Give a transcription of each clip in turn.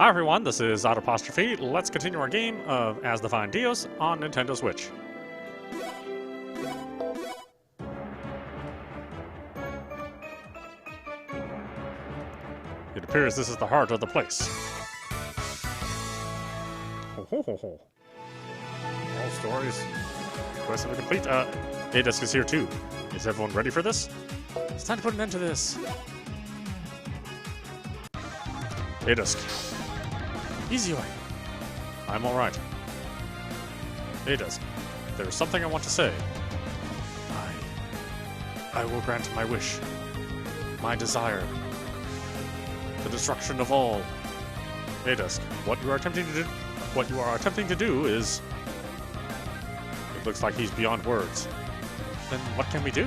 Hi everyone, this is audap. Let's continue our game of Asdivine Dios on Nintendo Switch. It appears this is the heart of the place. Ho ho ho ho. All stories. Quest are complete. Dios is here too. Is everyone ready for this? It's time to put an end to this. Dios. Izayoi. I'm alright. Dios. There is something I want to say. I will grant my wish. My desire. The destruction of all. Dios. What you are attempting to do is... It looks like he's beyond words. Then what can we do?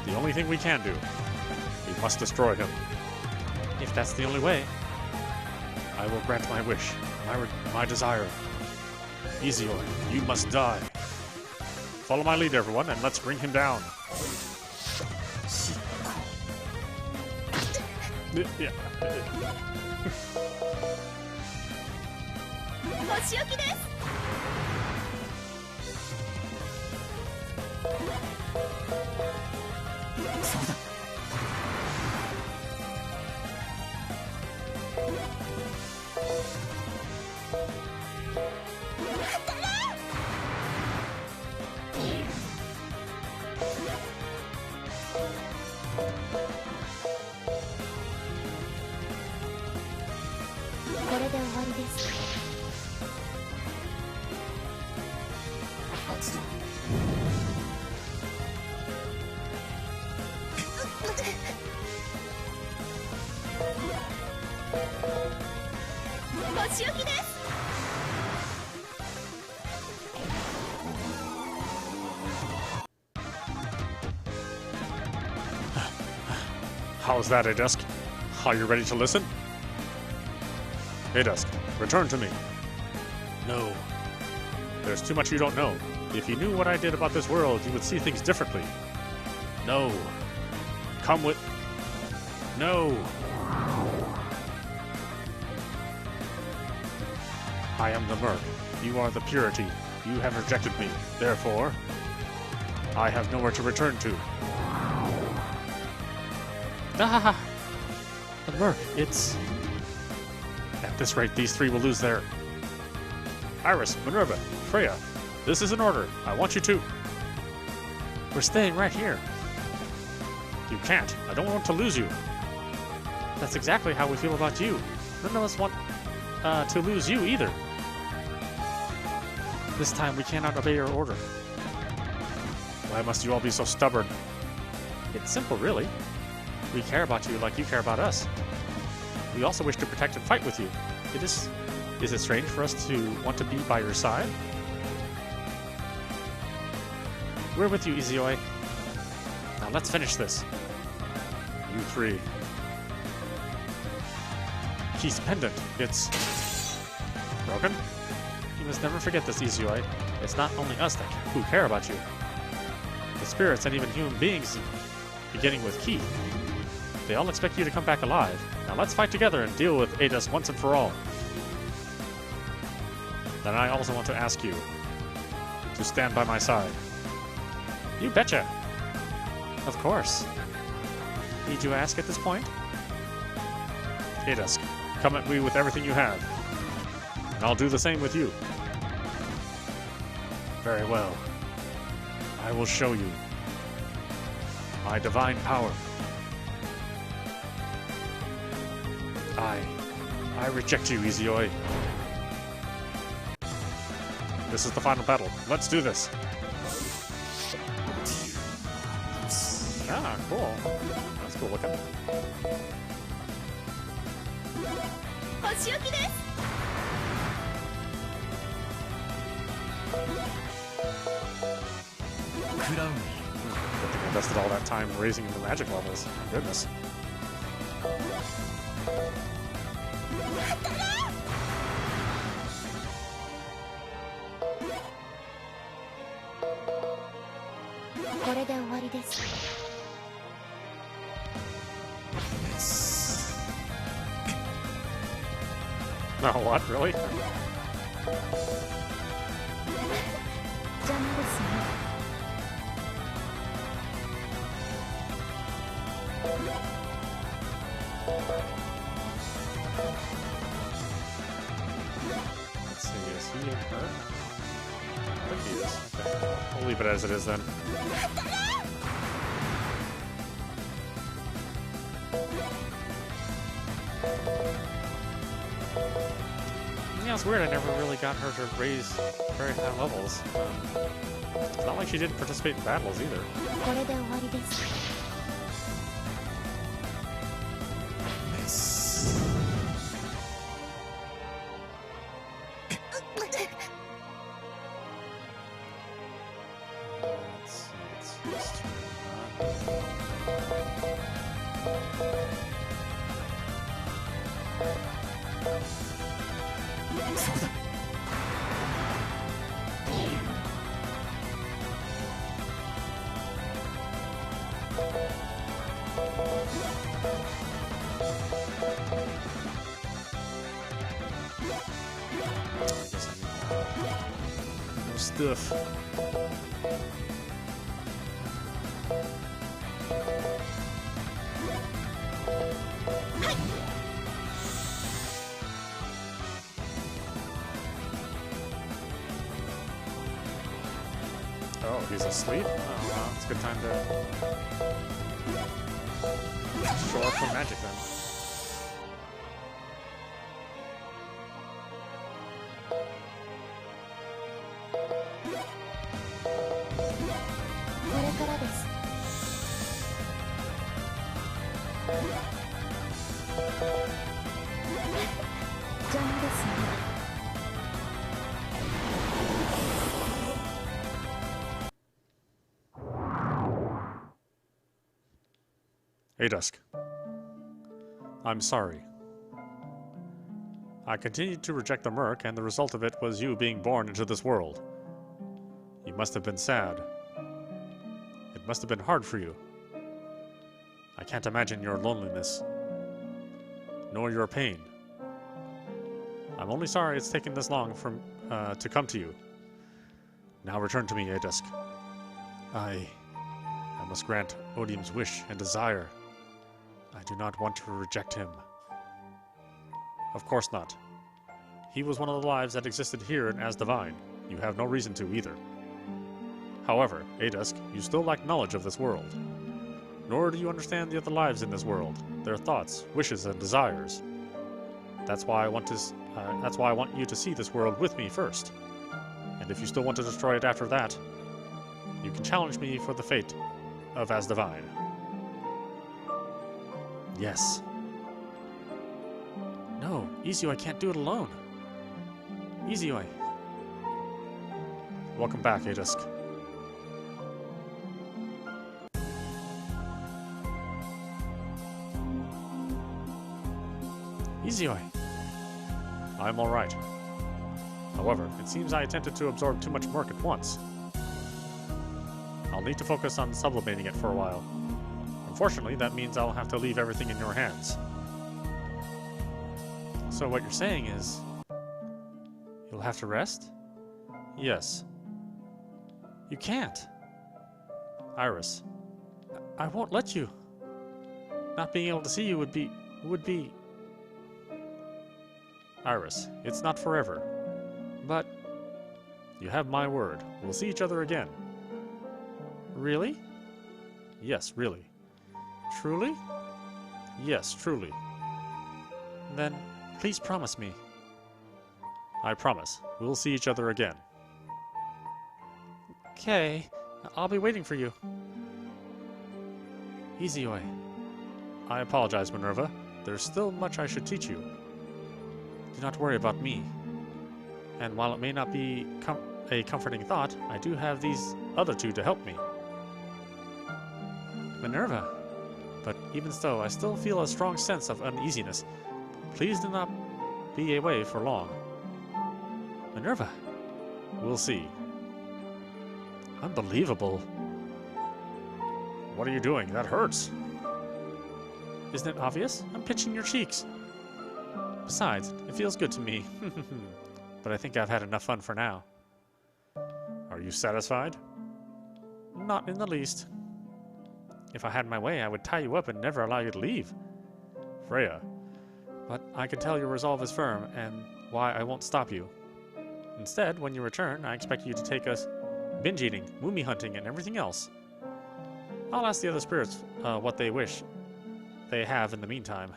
The only thing we can do. We must destroy him. If that's the only way, I will grant my wish, my desire. Izayoi, you must die. Follow my lead, everyone, and let's bring him down. Yeah. How's that, Dios? Are you ready to listen? Dios, return to me. No. There's too much you don't know. If you knew what I did about this world, you would see things differently. No. Come with... No. I am the murk. You are the purity. You have rejected me. Therefore, I have nowhere to return to. Ah! The murk, it's... At this rate, these three will lose their... Iris, Minerva, Freya, this is an order. I want you to... We're staying right here. You can't. I don't want to lose you. That's exactly how we feel about you. None of us want to lose you either. This time we cannot obey your order. Why must you all be so stubborn? It's simple, really. We care about you like you care about us. We also wish to protect and fight with you. Is it strange for us to want to be by your side? We're with you, Izayoi. Now let's finish this. You three. Keith's pendant. It's... broken? You must never forget this, Izayoi. It's not only us who care about you. The spirits and even human beings, beginning with Keith. They all expect you to come back alive. Now let's fight together and deal with Dios once and for all. Then I also want to ask you to stand by my side. You betcha. Of course. Need you ask at this point? Dios, come at me with everything you have. And I'll do the same with you. Very well. I will show you my divine power. I reject you, Izayoi. This is the final battle. Let's do this. Ah, cool. That's cool looking. Good thing I invested all that time raising the magic levels. My goodness. No, what? Really? Let's see, is he in her? I think he is. Okay. We'll leave it as it is then. Yeah, it's weird. I never really got her to raise very high levels. It's not like she didn't participate in battles either. Stuff. Oh, he's asleep? Oh, well, it's a good time to show off some magic then. Hey, Dusk. I'm sorry. I continued to reject the murk, and the result of it was you being born into this world. You must have been sad. It must have been hard for you. I can't imagine your loneliness, nor your pain. I'm only sorry it's taken this long to come to you. Now return to me, Dusk. I must grant Odium's wish and desire. I do not want to reject him. Of course not. He was one of the lives that existed here in Asdivine. You have no reason to either. However, Dusk, you still lack knowledge of this world. Nor do you understand the other lives in this world, their thoughts, wishes, and desires. That's why I want you to see this world with me first. And if you still want to destroy it after that, you can challenge me for the fate of Asdivine. Yes. No, Izayoi can't do it alone. Izayoi. Welcome back, Dusk. Izayoi. I'm alright. However, it seems I attempted to absorb too much murk at once. I'll need to focus on sublimating it for a while. Unfortunately, that means I'll have to leave everything in your hands. So what you're saying is, you'll have to rest? Yes. You can't. Iris, I won't let you. Not being able to see you would be... Iris, it's not forever. But you have my word. We'll see each other again. Really? Yes, really. Truly? Yes, truly. Then, please promise me. I promise. We'll see each other again. Okay, I'll be waiting for you. Izayoi. I apologize, Minerva. There's still much I should teach you. Do not worry about me. And while it may not be a comforting thought, I do have these other two to help me. Minerva. But even so, I still feel a strong sense of uneasiness. Please do not be away for long. Minerva. We'll see. Unbelievable. What are you doing? That hurts. Isn't it obvious? I'm pinching your cheeks. Besides, it feels good to me. But I think I've had enough fun for now. Are you satisfied? Not in the least. If I had my way, I would tie you up and never allow you to leave. Freya. But I can tell your resolve is firm, and why I won't stop you. Instead, when you return, I expect you to take us binge-eating, mummy hunting, and everything else. I'll ask the other spirits what they wish they have in the meantime.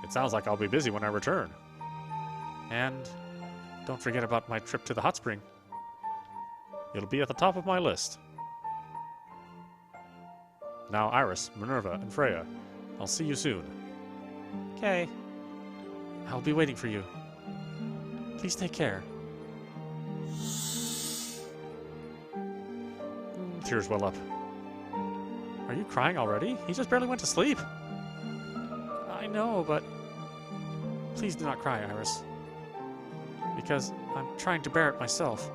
It sounds like I'll be busy when I return. And don't forget about my trip to the hot spring. It'll be at the top of my list. Now Iris, Minerva, and Freya, I'll see you soon. Okay. I'll be waiting for you. Please take care. Tears well up. Are you crying already? He just barely went to sleep. I know, but please do not cry, Iris. Because I'm trying to bear it myself.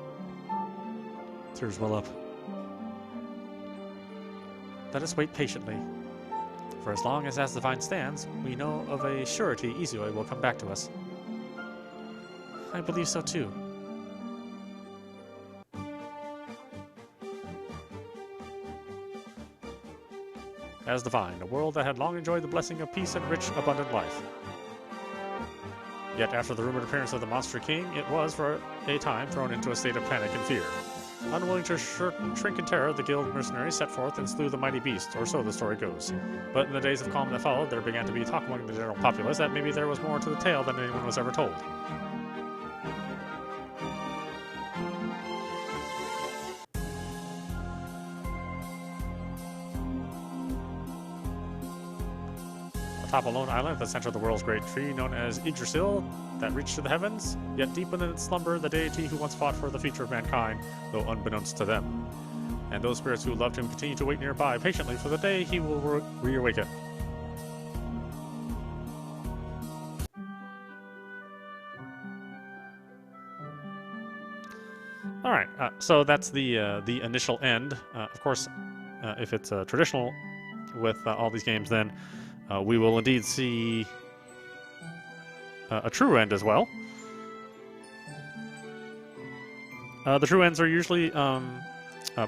Tears well up. Let us wait patiently. For as long as Asdivine stands, we know of a surety Izayoi will come back to us. I believe so too. Asdivine, a world that had long enjoyed the blessing of peace and rich, abundant life. Yet after the rumored appearance of the Monster King, it was, for a time, thrown into a state of panic and fear. Unwilling to shrink in terror, the guild mercenaries set forth and slew the mighty beast, or so the story goes. But in the days of calm that followed, there began to be talk among the general populace that maybe there was more to the tale than anyone was ever told. Atop a lone island at the center of the world's great tree, known as Yggdrasil, that reached to the heavens, yet deep within its slumber, the deity who once fought for the future of mankind, though unbeknownst to them. And those spirits who loved him continue to wait nearby patiently for the day he will reawaken. All right, so that's the initial end. Of course, if it's traditional with all these games, then we will indeed see a true end as well. The true ends are usually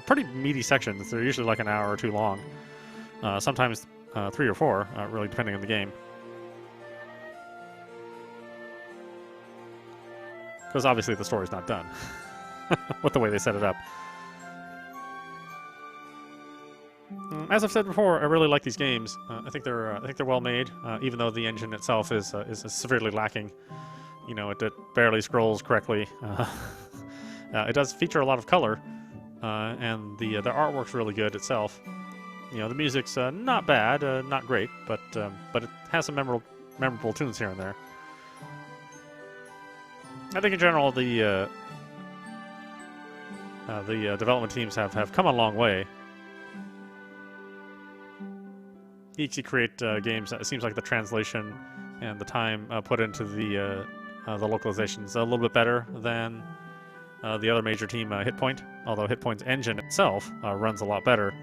pretty meaty sections. They're usually like an hour or two long. Sometimes 3 or 4, really depending on the game. Because obviously the story's not done with the way they set it up. As I've said before, I really like these games. I think they're well made, even though the engine itself is severely lacking. You know, it barely scrolls correctly. It does feature a lot of color, and the artwork's really good itself. You know, the music's not bad, not great, but it has some memorable tunes here and there. I think in general the development teams have come a long way. Each create games. It seems like the translation and the time put into the localizations a little bit better than the other major team, Hitpoint. Although Hitpoint's engine itself runs a lot better.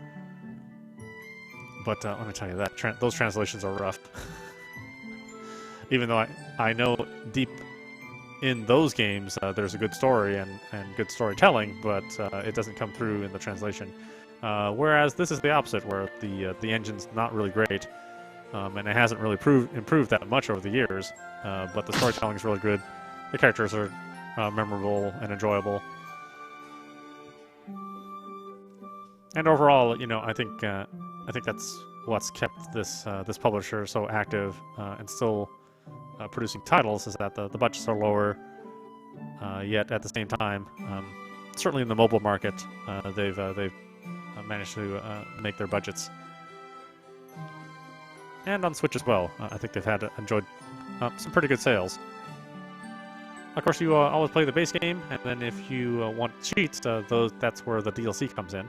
But let me tell you that those translations are rough. Even though I know deep in those games there's a good story and good storytelling, but it doesn't come through in the translation. Whereas this is the opposite, where the engine's not really great, and it hasn't really improved that much over the years. But the storytelling is really good. The characters are memorable and enjoyable, and overall, you know, I think that's what's kept this publisher so active and still producing titles, is that the budgets are lower, yet at the same time, certainly in the mobile market, they've managed to make their budgets, and on Switch as well. I think they've enjoyed some pretty good sales. Of course, you always play the base game, and then if you want cheats, that's where the DLC comes in.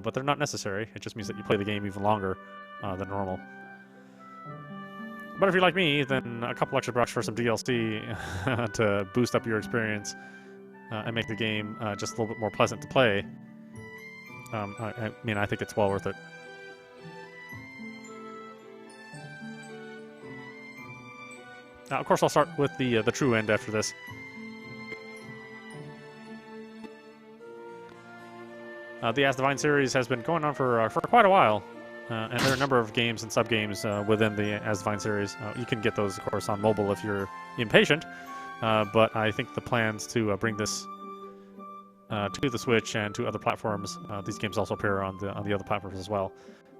But they're not necessary. It just means that you play the game even longer than normal. But if you're like me, then a couple extra bucks for some DLC to boost up your experience and make the game just a little bit more pleasant to play. I mean, I think it's well worth it. Now, of course, I'll start with the true end after this. The Asdivine series has been going on for quite a while, and there are a number of games and sub-games within the Asdivine series. You can get those, of course, on mobile if you're impatient, but I think the plans to bring this to the Switch and to other platforms. These games also appear on the other platforms as well.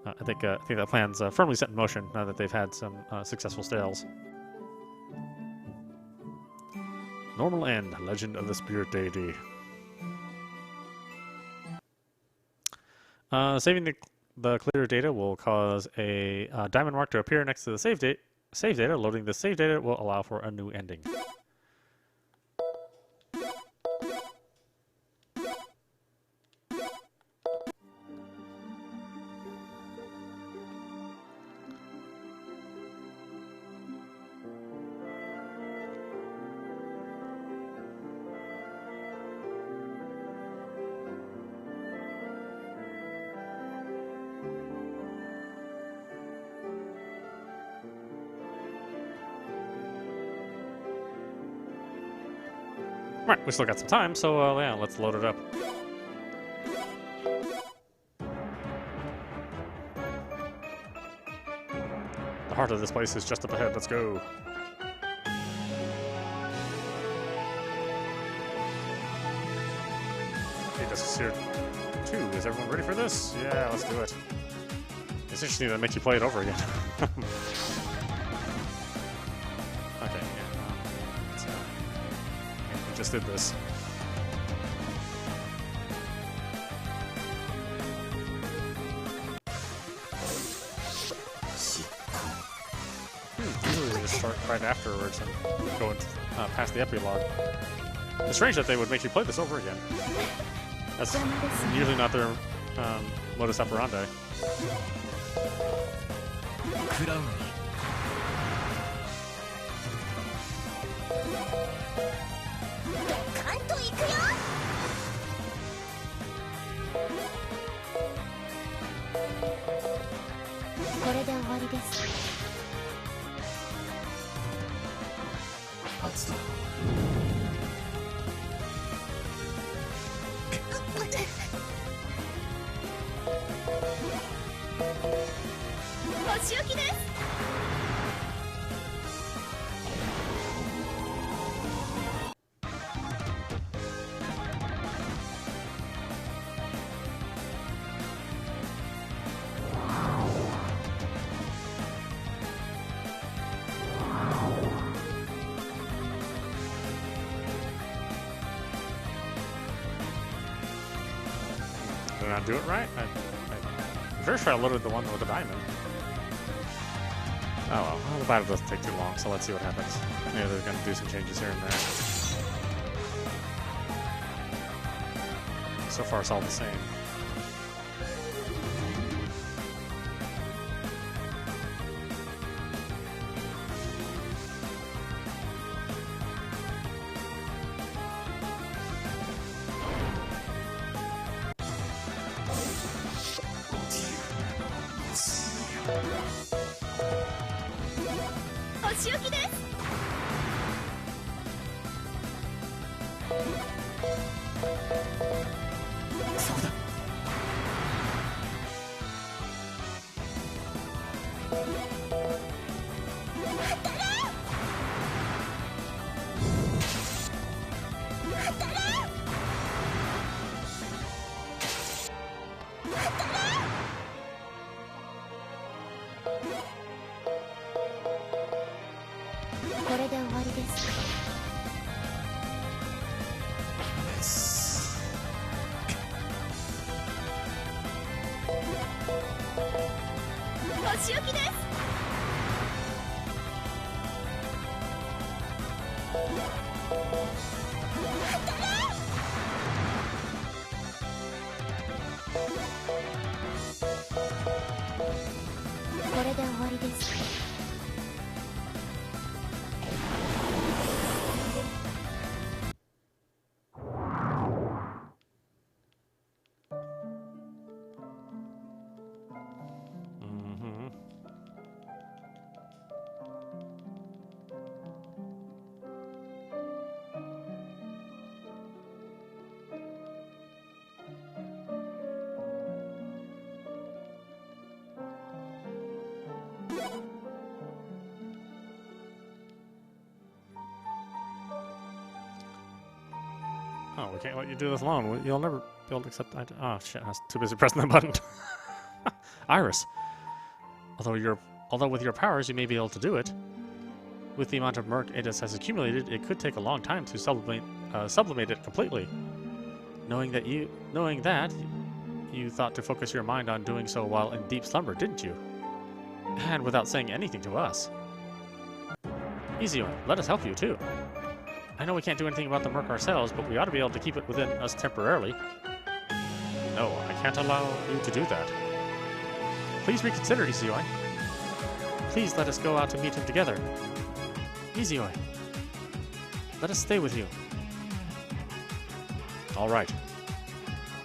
I think that plan's firmly set in motion now that they've had some successful sales. Normal End, Legend of the Spirit Deity. Saving the clear data will cause a diamond mark to appear next to the save data. Loading the save data will allow for a new ending. Right, we still got some time, so yeah, let's load it up. The heart of this place is just up ahead. Let's go. Okay, this is here too. Is everyone ready for this? Yeah, let's do it. It's interesting that it makes you play it over again. Okay, yeah. We just did this. Usually they just start right afterwards and go past the epilogue. It's strange that they would make you play this over again. That's usually not their modus operandi. Did I not do it right? I'm very sure I loaded the one with the diamond. Oh well, the battle doesn't take too long, so let's see what happens. Maybe they're going to do some changes here and there. So far it's all the same. Oh, we can't let you do this alone. You'll never be able to accept... Oh, shit. I was too busy pressing the button. Iris. Although with your powers, you may be able to do it. With the amount of murk Adis has accumulated, it could take a long time to sublimate it completely. Knowing that, you thought to focus your mind on doing so while in deep slumber, didn't you? And without saying anything to us. Izayoi, let us help you too. I know we can't do anything about the murk ourselves, but we ought to be able to keep it within us temporarily. No, I can't allow you to do that. Please reconsider, Izayoi. Please let us go out to meet him together. Izayoi, let us stay with you. All right.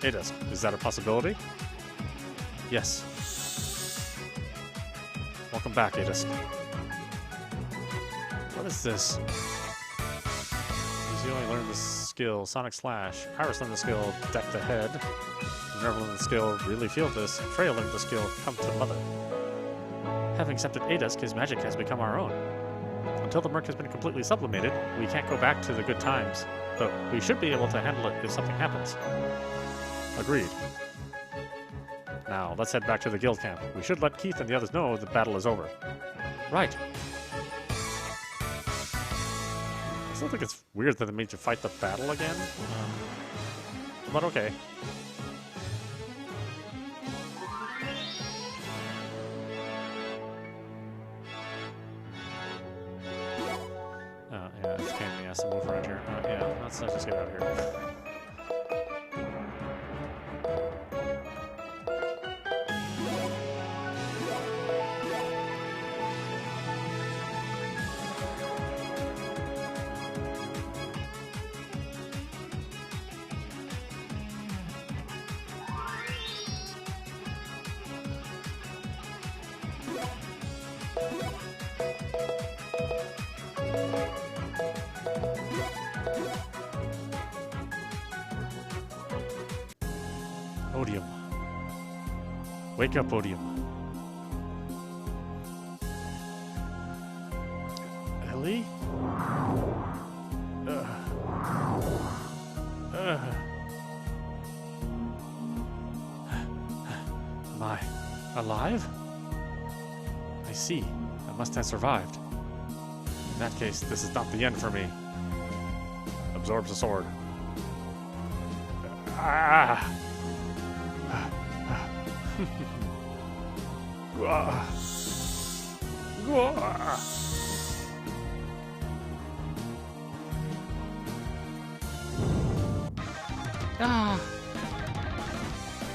Adis, is that a possibility? Yes. Welcome back, Adis. What is this? Izayoi learned the skill Sonic Slash. Iris learned the skill Deck the Head. Minerva learned the skill Really Feel This. Freya learned the skill Come to Mother. Having accepted Adis, his magic has become our own. Until the murk has been completely sublimated, we can't go back to the good times, but we should be able to handle it if something happens. Agreed. Now, let's head back to the guild camp. We should let Keith and the others know the battle is over. Right. I still think it's weird that they made you fight the battle again. But okay. Yeah, it's a pain in the ass to move around here. Yeah, let's just get out of here. Odium. Wake up, Odium. Ellie? Am I alive? I see. I must have survived. In that case, this is not the end for me. Absorbs the sword. Ah!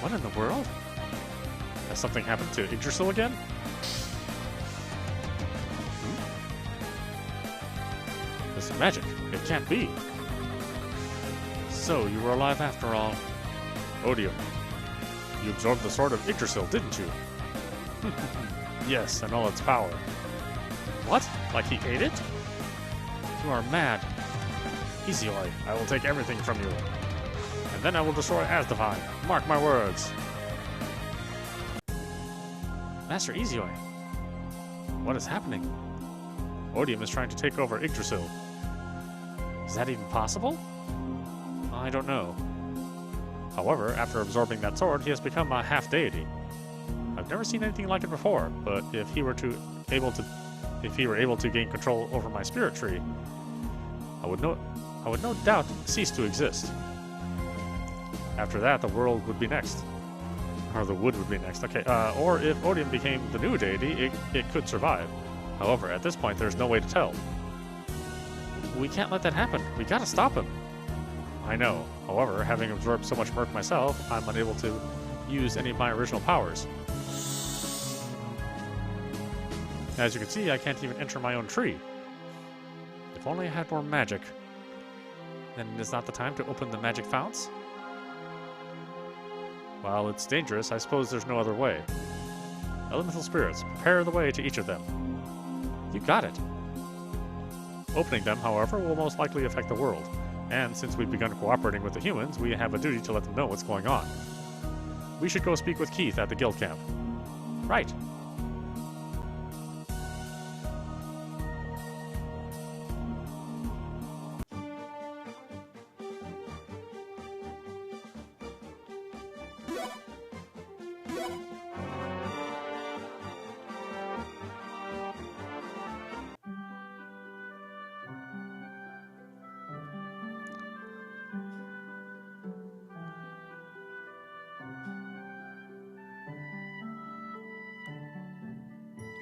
What in the world? Has something happened to Yggdrasil again? This is magic. It can't be. So, you were alive after all. Odium. You absorbed the sword of Yggdrasil, didn't you? Yes, and all its power. What? Like he ate it? You are mad. Izayoi, I will take everything from you. And then I will destroy Asdivine. Mark my words. Master Izayoi. What is happening? Odium is trying to take over Yggdrasil. Is that even possible? I don't know. However, after absorbing that sword, he has become a half-deity. I've never seen anything like it before, but if he were able to gain control over my spirit tree, I would no doubt cease to exist. After that, the world would be next. Or the wood would be next. Okay, or if Odium became the new deity, it could survive. However, at this point, there's no way to tell. We can't let that happen. We gotta stop him. I know. However, having absorbed so much murk myself, I'm unable to use any of my original powers. As you can see, I can't even enter my own tree. If only I had more magic. Then is not the time to open the magic founts? While it's dangerous, I suppose there's no other way. Elemental spirits, prepare the way to each of them. You got it. Opening them, however, will most likely affect the world. And since we've begun cooperating with the humans, we have a duty to let them know what's going on. We should go speak with Keith at the guild camp. Right.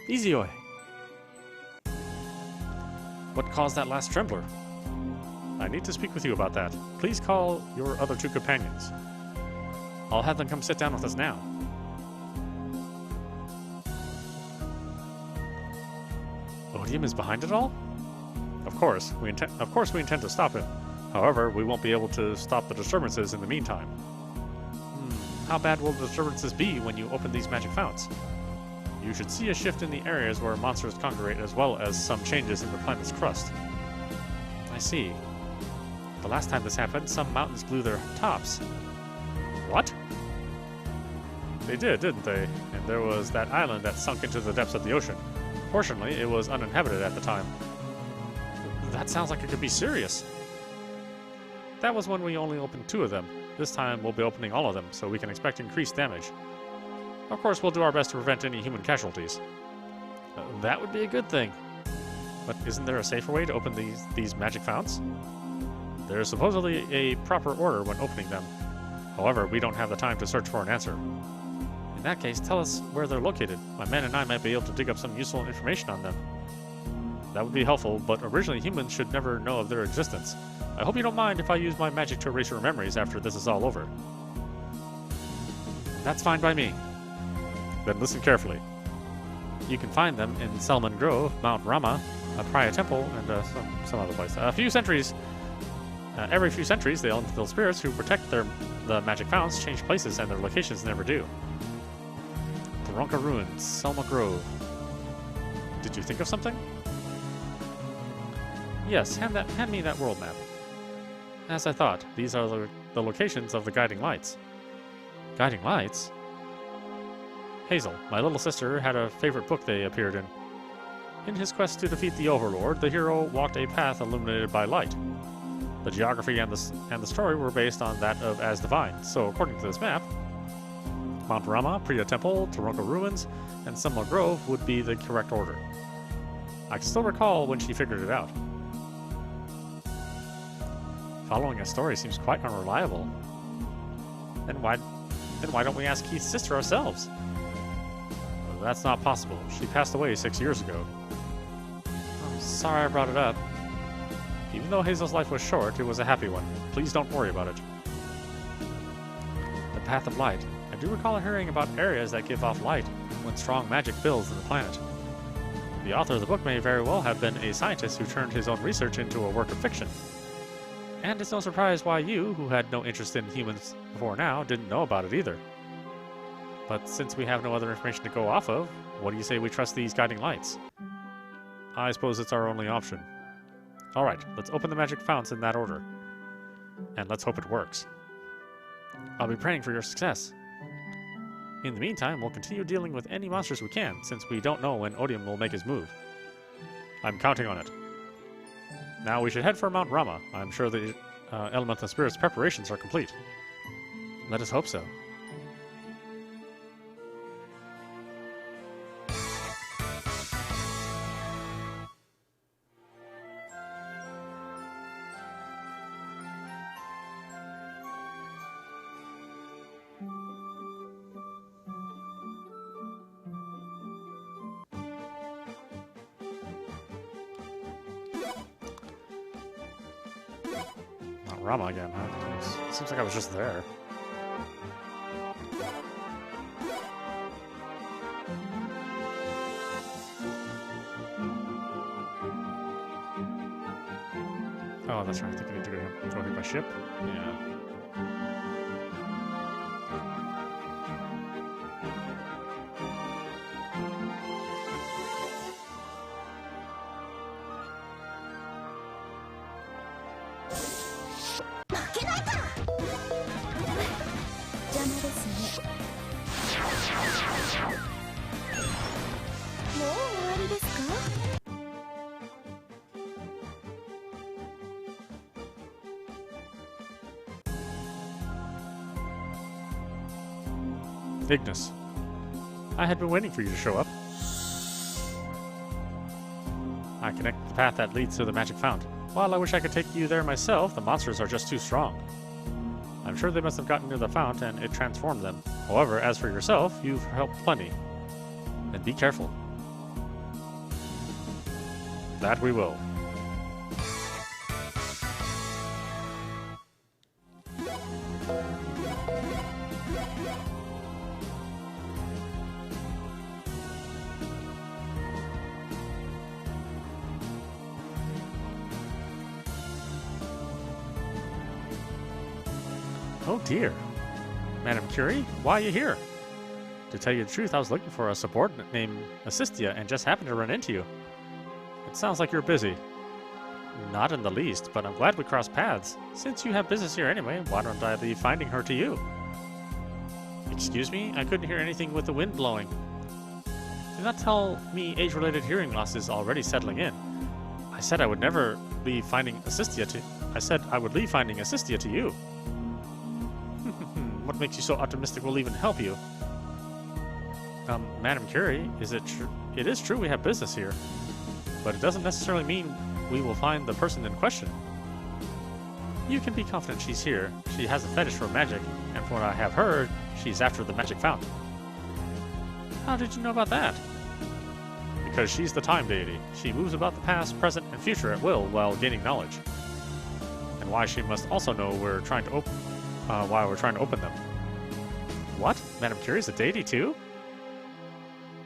Izayoi. What caused that last trembler? I need to speak with you about that. Please call your other two companions. I'll have them come sit down with us now. Odium is behind it all? Of course, we intend to stop him. However, we won't be able to stop the disturbances in the meantime. How bad will the disturbances be when you open these magic founts? You should see a shift in the areas where monsters congregate, as well as some changes in the planet's crust. I see. The last time this happened, some mountains blew their tops. What? They did, didn't they? And there was that island that sunk into the depths of the ocean. Fortunately, it was uninhabited at the time. That sounds like it could be serious. That was when we only opened 2 of them. This time, we'll be opening all of them, so we can expect increased damage. Of course, we'll do our best to prevent any human casualties. That would be a good thing. But isn't there a safer way to open these magic founts? There's supposedly a proper order when opening them. However, we don't have the time to search for an answer. In that case, tell us where they're located. My men and I might be able to dig up some useful information on them. That would be helpful, but originally humans should never know of their existence. I hope you don't mind if I use my magic to erase your memories after this is all over. That's fine by me. Then listen carefully. You can find them in Selman Grove, Mount Rama, a Priya Temple, and some other place. Every few centuries, the elemental spirits who protect the magic founts change places, and their locations never do. Taronka Ruins, Selma Grove. Did you think of something? Yes, hand me that world map. As I thought, these are the locations of the guiding lights. Guiding lights? Hazel, my little sister, had a favorite book they appeared in. In his quest to defeat the Overlord, the hero walked a path illuminated by light. The geography and the story were based on that of Asdivine, so according to this map, Mount Rama, Priya Temple, Taronka Ruins, and Selma Grove would be the correct order. I can still recall when she figured it out. Following a story seems quite unreliable. Then why don't we ask Keith's sister ourselves? Well, that's not possible. She passed away 6 years ago. I'm sorry I brought it up. Even though Hazel's life was short, it was a happy one. Please don't worry about it. The Path of Light. I do recall hearing about areas that give off light when strong magic builds in the planet. The author of the book may very well have been a scientist who turned his own research into a work of fiction. And it's no surprise why you, who had no interest in humans before now, didn't know about it either. But since we have no other information to go off of, what do you say we trust these guiding lights? I suppose it's our only option. Alright, let's open the magic founts in that order. And let's hope it works. I'll be praying for your success. In the meantime, we'll continue dealing with any monsters we can, since we don't know when Odium will make his move. I'm counting on it. Now we should head for Mount Rama. I'm sure the elemental spirit's preparations are complete. Let us hope so. Rama again, huh? Seems like I was just there. Oh, that's right. I think I need to go hit my ship. Yeah. Ignis. I had been waiting for you to show up. I connect the path that leads to the magic fount. While I wish I could take you there myself, the monsters are just too strong. I'm sure they must have gotten near the fount and it transformed them. However, as for yourself, you've helped plenty. And be careful. That we will. Oh dear. Madam Curie, why are you here? To tell you the truth, I was looking for a subordinate named Assistia and just happened to run into you. It sounds like you're busy. Not in the least, but I'm glad we crossed paths. Since you have business here anyway, why don't I leave finding her to you? Excuse me? I couldn't hear anything with the wind blowing. Do not tell me age-related hearing loss is already settling in. I said I would never leave finding Assistia to... I said I would leave finding Assistia to you. What makes you so optimistic we'll even help you? Madam Curie, is it true? It is true we have business here, but it doesn't necessarily mean we will find the person in question. You can be confident she's here. She has a fetish for magic, and from what I have heard, she's after the magic fountain. How did you know about that? Because she's the time deity. She moves about the past, present, and future at will while gaining knowledge. And why she must also know why we're trying to open them. What? Madam Curie is a deity too?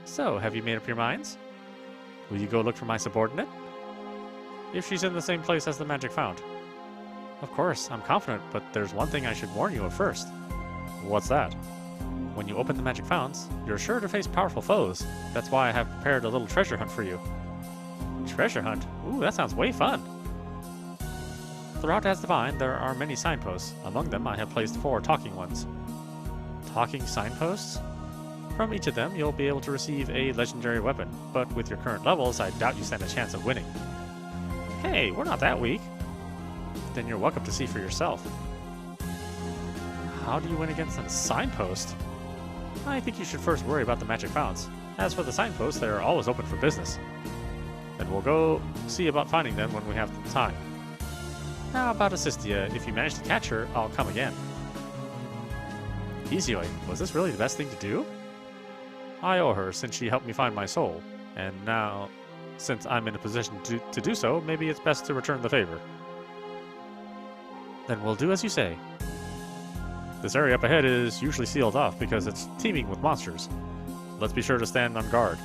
So, have you made up your minds? Will you go look for my subordinate? If she's in the same place as the magic fount. Of course, I'm confident, but there's one thing I should warn you of first. What's that? When you open the magic founts, you're sure to face powerful foes. That's why I have prepared a little treasure hunt for you. Treasure hunt? Ooh, that sounds way fun! Throughout Asdivine, there are many signposts. Among them, I have placed 4 talking ones. Talking signposts? From each of them, you'll be able to receive a legendary weapon, but with your current levels, I doubt you stand a chance of winning. Hey, we're not that weak. Then you're welcome to see for yourself. How do you win against a signpost? I think you should first worry about the magic founts. As for the signposts, they are always open for business. Then we'll go see about finding them when we have the time. Now about Assistia, if you manage to catch her, I'll come again. Izayoi, was this really the best thing to do? I owe her since she helped me find my soul, and now, since I'm in a position to do so, maybe it's best to return the favor. Then we'll do as you say. This area up ahead is usually sealed off because it's teeming with monsters. Let's be sure to stand on guard.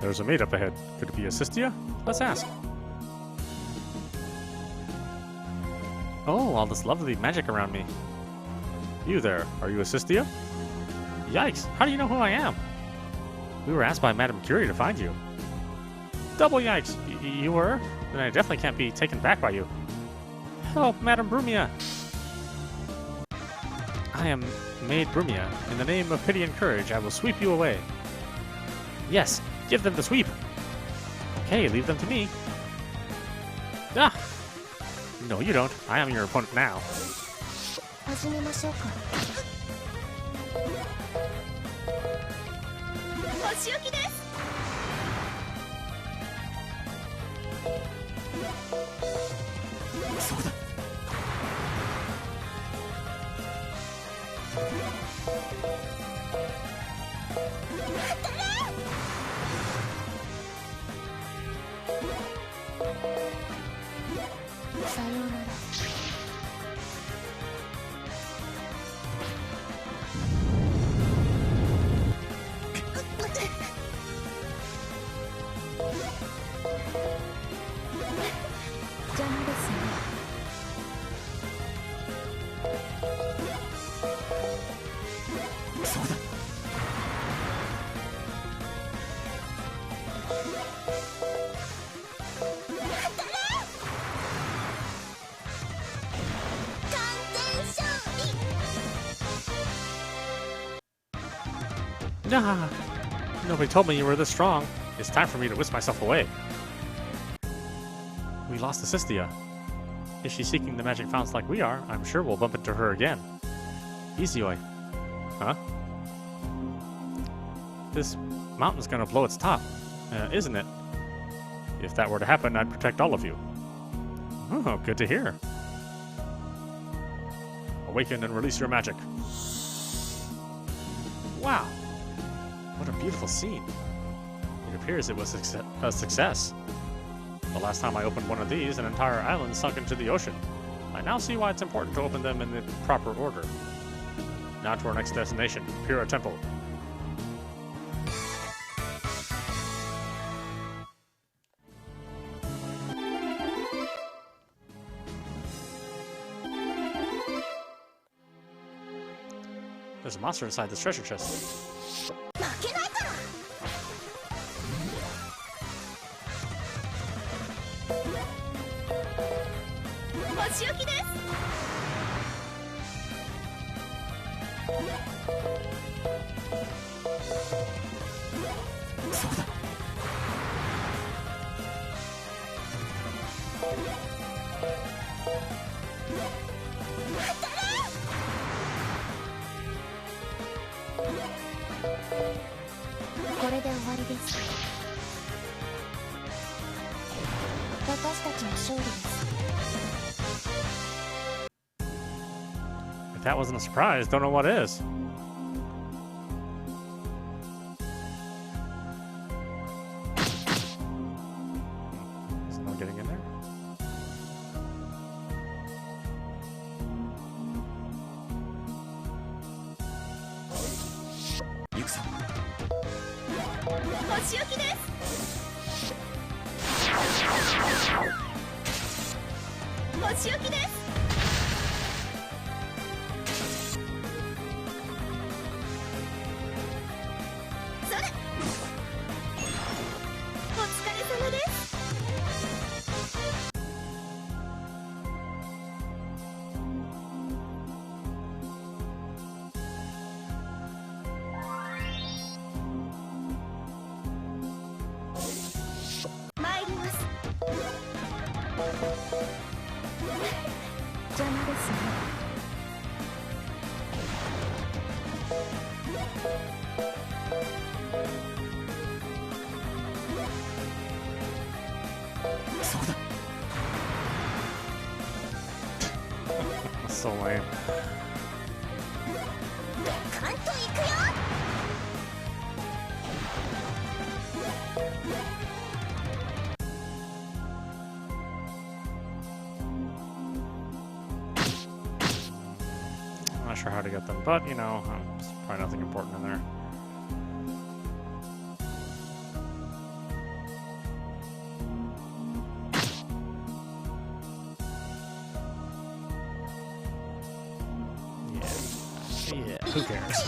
There's a maid up ahead. Could it be Assistia? Let's ask. Oh, all this lovely magic around me. You there, are you Assistia? Yikes, how do you know who I am? We were asked by Madame Curie to find you. Double yikes, you were? Then I definitely can't be taken back by you. Help, Madame Brumia! I am Maid Brumia. In the name of pity and courage, I will sweep you away. Yes, give them the sweep! Okay, leave them to me. Ah! No, you don't. I am your opponent now. Nah, nobody told me you were this strong. It's time for me to whisk myself away. We lost Assistia. If she's seeking the magic fountains like we are, I'm sure we'll bump into her again. Izayoi. Huh? This mountain's gonna blow its top, isn't it? If that were to happen, I'd protect all of you. Oh, good to hear. Awaken and release your magic. Wow. What a beautiful scene. It appears it was a success. The last time I opened one of these, an entire island sunk into the ocean. I now see why it's important to open them in the proper order. Now to our next destination, Pura Temple. There's a monster inside this treasure chest. If that wasn't a surprise, don't know what is. Is no getting in there? So lame. I'm not sure how to get them, but you know, there's probably nothing important in there. Yeah, who cares?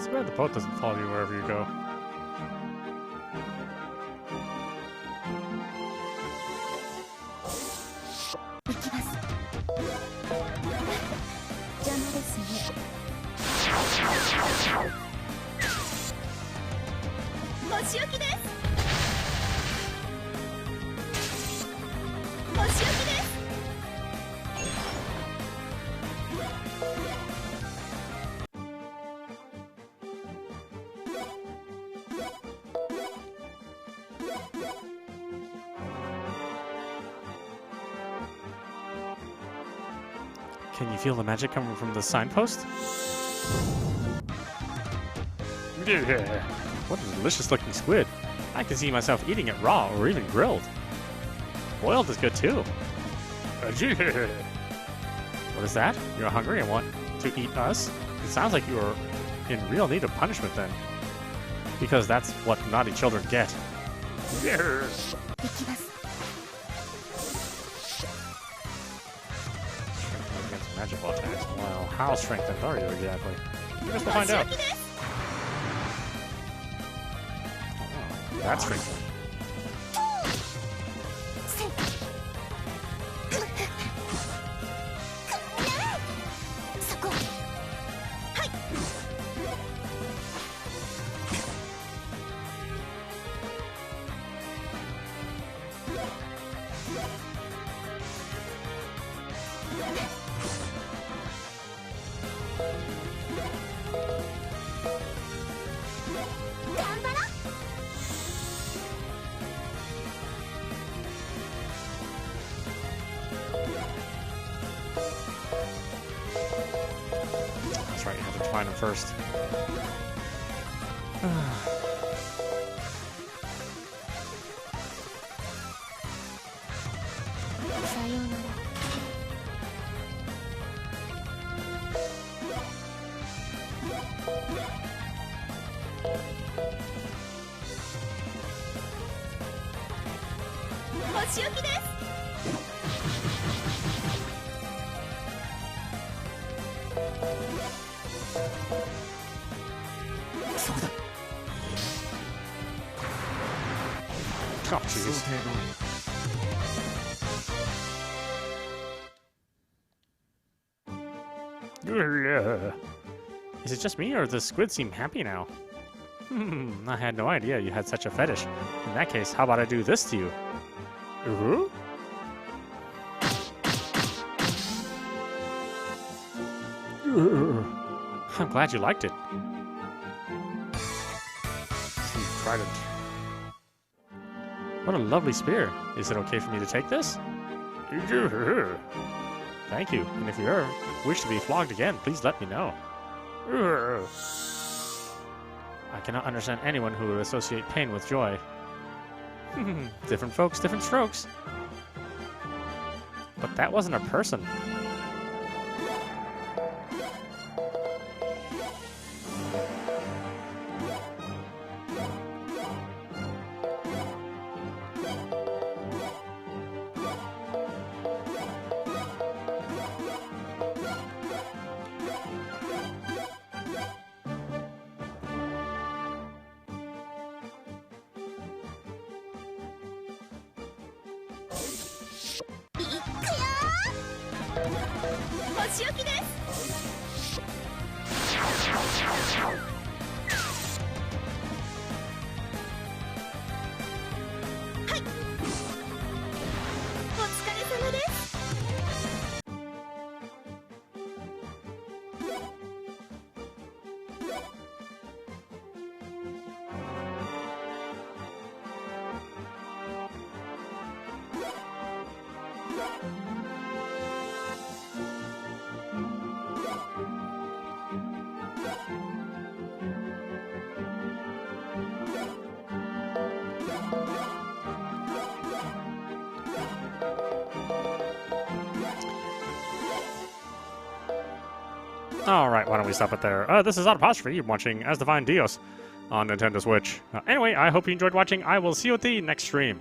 Too bad the boat doesn't follow you wherever you go. Can you feel the magic coming from the signpost? Yeah. What a delicious looking squid. I can see myself eating it raw or even grilled. Boiled is good too. What is that? You're hungry and want to eat us? It sounds like you are in real need of punishment then. Because that's what naughty children get. Against magical attacks. Well, how strengthened are you exactly? I guess we'll find out. Oh, that's strengthened. That's right, you have to find him first. Oh, jeez. Is it just me, or does the squid seem happy now? I had no idea you had such a fetish. In that case, how about I do this to you? Ooh? I'm glad you liked it. Trident. What a lovely spear. Is it okay for me to take this? Thank you. And if you ever wish to be flogged again, please let me know. I cannot understand anyone who would associate pain with joy. Different folks, different strokes. But that wasn't a person. Alright, why don't we stop it there? This is Audap, you're watching Asdivine Dios on Nintendo Switch. Anyway, I hope you enjoyed watching. I will see you at the next stream.